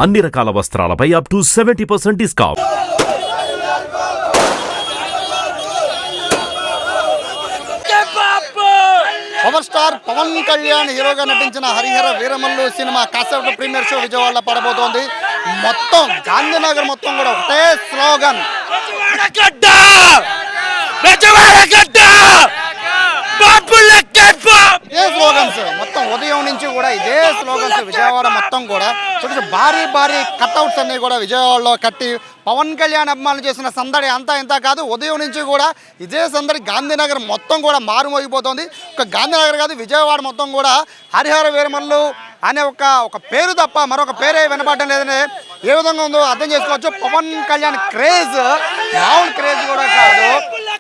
అన్ని రకాల వస్త్రాలపై up to 70% discount. Power star Pavan Kalyan హీరోగా నటించిన హరిహర వీరమల్లు సినిమా కాసేపు ప్రీమియర్ షో విజయవాడలో పడబోతోంది. మొత్తం గాంధీనగర్ మొత్తం కూడా ఒకటే స్లోగన్, ఇదే స్లోగన్స్ మొత్తం ఉదయం నుంచి కూడా ఇదే స్లోగన్స్ విజయవాడ మొత్తం కూడా. చూడండి, భారీ భారీ కట్అవుట్స్ అన్ని కూడా విజయవాడలో కట్టి పవన్ కళ్యాణ్ అభిమానులు చేసిన సందడి అంతా ఇంత కాదు. ఉదయం నుంచి కూడా ఇదే సందడి గాంధీనగర్ మొత్తం కూడా మారుమోగిపోతుంది. ఒక గాంధీనగర్ కాదు, విజయవాడ మొత్తం కూడా హరిహర వీరమల్లు అనే ఒక పేరు తప్ప మరొక పేరే వినపడడం లేదని ఏ విధంగా ఉందో అర్థం చేసుకోవచ్చు. పవన్ కళ్యాణ్ క్రేజ్ మామూలు క్రేజ్ కూడా కాదు.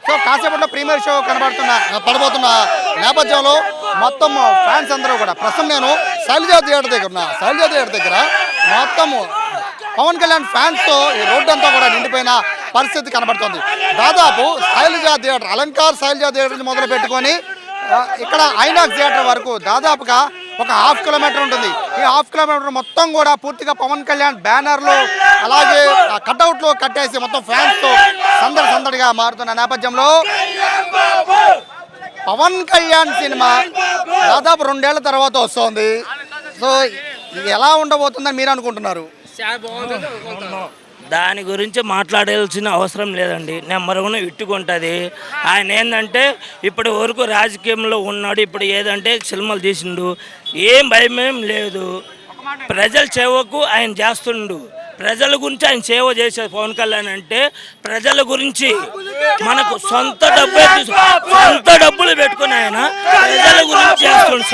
సో కాసేపట్లో ప్రీమియర్ షో పడబోతున్న నేపథ్యంలో మొత్తం ఫ్యాన్స్ అందరూ కూడా ప్రస్తుతం నేను శైలజా థియేటర్ దగ్గర మొత్తం పవన్ కళ్యాణ్ ఫ్యాన్స్తో ఈ రోడ్డు అంతా కూడా నిండిపోయిన పరిస్థితి కనబడుతుంది. దాదాపు శైలజా థియేటర్, అలంకార్ శైలజా థియేటర్ నుంచి మొదలు పెట్టుకొని ఇక్కడ ఐనాక్స్ థియేటర్ వరకు దాదాపుగా ఒక 1/2 కిలోమీటర్ ఉంటుంది. ఈ 1/2 కిలోమీటర్ మొత్తం కూడా పూర్తిగా పవన్ కళ్యాణ్ బ్యానర్లు అలాగే కట్అవుట్లు కట్టేసి మొత్తం ఫ్యాన్స్తో సందడిగా మారుతున్న నేపథ్యంలో పవన్ కళ్యాణ్ సినిమా దాదాపు 2 ఏళ్ల తర్వాత వస్తుంది. సో ఇది ఎలా ఉండబోతుందని మీరు అనుకుంటున్నారు? దాని గురించి మాట్లాడాల్సిన అవసరం లేదండి. నెంబర్ 1 ఇట్టుకుంటుంది. ఆయన ఏంటంటే ఇప్పటి వరకు రాజకీయంలో ఉన్నాడు, ఇప్పుడు ఏదంటే సినిమాలు తీసిండు, ఏం భయమేం లేదు. ప్రజల సేవకు ఆయన చేస్తుండు. ప్రజల గురించి ఆయన సేవ చేసేది పవన్ కళ్యాణ్ అంటే ప్రజల గురించి మనకు సొంత డబ్బులు పెట్టుకుని ఆయన ప్రజల గురించి చేస్తుండు.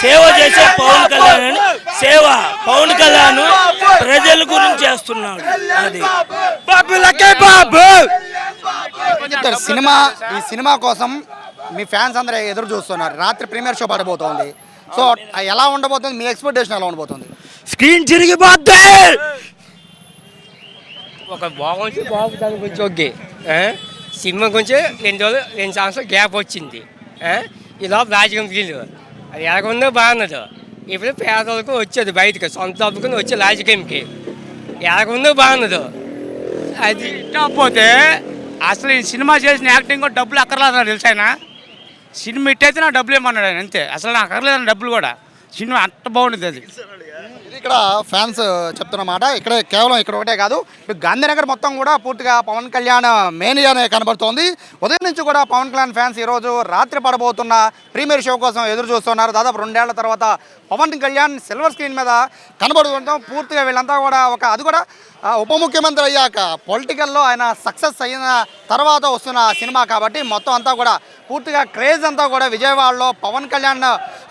సేవ చేసే పవన్ కళ్యాణ్ ప్రజల గురించి చేస్తున్నాడు. అది ఈ సినిమా కోసం మీ ఫ్యాన్స్ అందరూ ఎదురు చూస్తున్నారు. రాత్రి ప్రీమియర్ షో పడబోతోంది. సో ఎలా ఉండబోతుంది? మీ ఎక్స్పెక్టేషన్ ఎలా ఉండబోతుంది? స్క్రీన్ చిరిగిపోద్ది. ఒక దాని గురించి ఓకే, సినిమా గురించి 2 సంవత్సరాలు గ్యాప్ వచ్చింది. ఇలా రాజకీయం ఫీల్డ్ అది ఎలాగుందో బాగున్నది. ఇప్పుడు పేదలకు వచ్చేది బయటకు సొంత డబ్బుకుని వచ్చే రాజకీయంకి ఎలాగుందో బాగున్నది. అది ఇట్టకపోతే అసలు ఈ సినిమా చేసిన యాక్టింగ్ కూడా డబ్బులు అక్కర్లేదు తెలుసు. ఆయన సినిమా ఇట్టయితే నాకు డబ్బులు ఏమన్నాడు ఆయన, అంతే. అసలు నాకు అక్కర్లేదని డబ్బులు కూడా. సినిమా అంత బాగుంటుంది అది. ఇక్కడ ఫ్యాన్స్ చెప్తున్న మాట కేవలం ఇక్కడ ఒకటే కాదు, గాంధీనగర్ మొత్తం కూడా పూర్తిగా పవన్ కళ్యాణ్ మేనియానే కనబడుతోంది. ఉదయం నుంచి కూడా పవన్ కళ్యాణ్ ఫ్యాన్స్ ఈరోజు రాత్రి పడబోతున్న ప్రీమియర్ షో కోసం ఎదురు చూస్తున్నారు. దాదాపు 2 ఏళ్ల తర్వాత పవన్ కళ్యాణ్ సిల్వర్ స్క్రీన్ మీద కనబడుతుంటాం. పూర్తిగా వీళ్ళంతా కూడా అది కూడా ఉప ముఖ్యమంత్రి అయ్యాక పొలిటికల్లో ఆయన సక్సెస్ అయిన తర్వాత వస్తున్న సినిమా కాబట్టి మొత్తం అంతా కూడా పూర్తిగా క్రేజ్ అంతా కూడా విజయవాడలో పవన్ కళ్యాణ్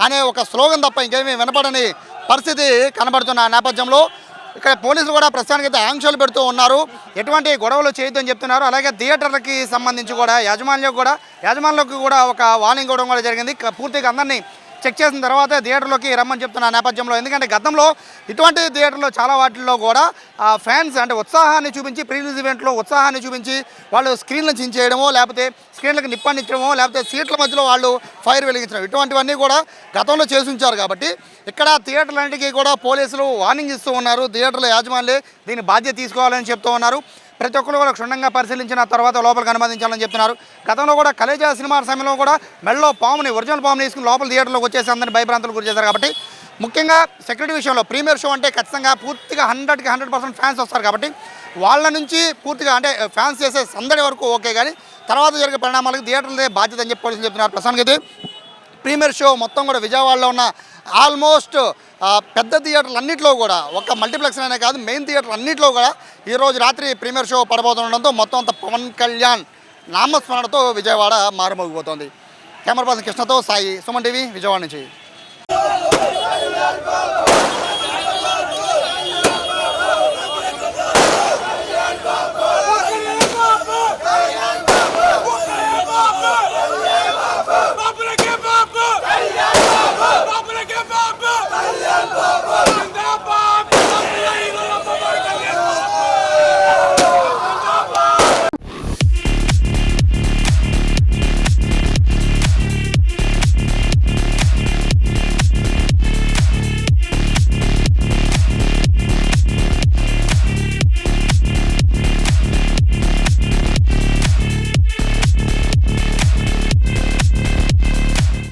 అనే ఒక స్లోగన్ తప్ప ఇంకేమీ వినపడని పరిస్థితి కనబడుతున్న నేపథ్యంలో ఇక్కడ పోలీసులు కూడా ప్రస్తుతానికైతే ఆంక్షలు పెడుతూ ఉన్నారు. ఎటువంటి గొడవలు చేయొద్దని చెప్తున్నారు. అలాగే థియేటర్లకి సంబంధించి కూడా యాజమాన్యాలకు కూడా ఒక వార్నింగ్ ఇవ్వడం కూడా జరిగింది. పూర్తిగా అందరినీ చెక్ చేసిన తర్వాత థియేటర్లోకి రమ్మని చెప్తున్న నేపథ్యంలో, ఎందుకంటే గతంలో ఇటువంటి థియేటర్లో చాలా వాటిల్లో కూడా ఫ్యాన్స్ అంటే ఉత్సాహాన్ని చూపించి ప్రీ రిలీజ్ ఈవెంట్లో ఉత్సాహాన్ని చూపించి వాళ్ళు స్క్రీన్లను చించేయడమో, లేకపోతే స్క్రీన్లకు నిప్పండించడమో, లేకపోతే సీట్ల మధ్యలో వాళ్ళు ఫైర్ వెలిగించడం, ఇటువంటివన్నీ కూడా గతంలో చేసి ఉంచారు. కాబట్టి ఇక్కడ థియేటర్లన్నిటికీ కూడా పోలీసులు వార్నింగ్ ఇస్తూ ఉన్నారు. థియేటర్ల యాజమాన్యులే దీన్ని బాధ్యత తీసుకోవాలని చెప్తూ ఉన్నారు. ప్రతి ఒక్కరు కూడా క్షుణ్ణంగా పరిశీలించిన తర్వాత లోపలికి అనుమతించాలని చెప్తున్నారు. గతంలో కూడా కలేజా సినిమా సమయంలో కూడా మెడలో ఒరిజినల్ పాముని వేసుకుని లోపల థియేటర్లోకి వచ్చేసి అందరినీ భయభ్రాంతులు గురి చేశారు. కాబట్టి ముఖ్యంగా సెక్యూరిటీ విషయంలో ప్రీమియర్ షో అంటే ఖచ్చితంగా పూర్తిగా 100% ఫ్యాన్స్ వస్తారు. కాబట్టి వాళ్ళ నుంచి పూర్తిగా అంటే ఫ్యాన్స్ చేసే సందడి వరకు ఓకే, కానీ తర్వాత జరిగే పరిణామాలకు థియేటర్లదే బాధ్యత అని చెప్పి పోలీసులు చెప్తున్నారు. ప్రస్తుతానికి ప్రీమియర్ షో మొత్తం కూడా విజయవాడలో ఉన్న ఆల్మోస్ట్ పెద్ద థియేటర్లు అన్నింటిలో కూడా ఒక మల్టీప్లెక్స్ అనే కాదు, మెయిన్ థియేటర్లు అన్నింటిలో కూడా ఈరోజు రాత్రి ప్రీమియర్ షో పడబోతుండడంతో మొత్తం అంతా పవన్ కళ్యాణ్ నామస్మరణతో విజయవాడ మారుమోగిపోతుంది. కెమెరా పర్సన్ కృష్ణతో సాయి, సుమన్ టీవీ, విజయవాడ నుంచి.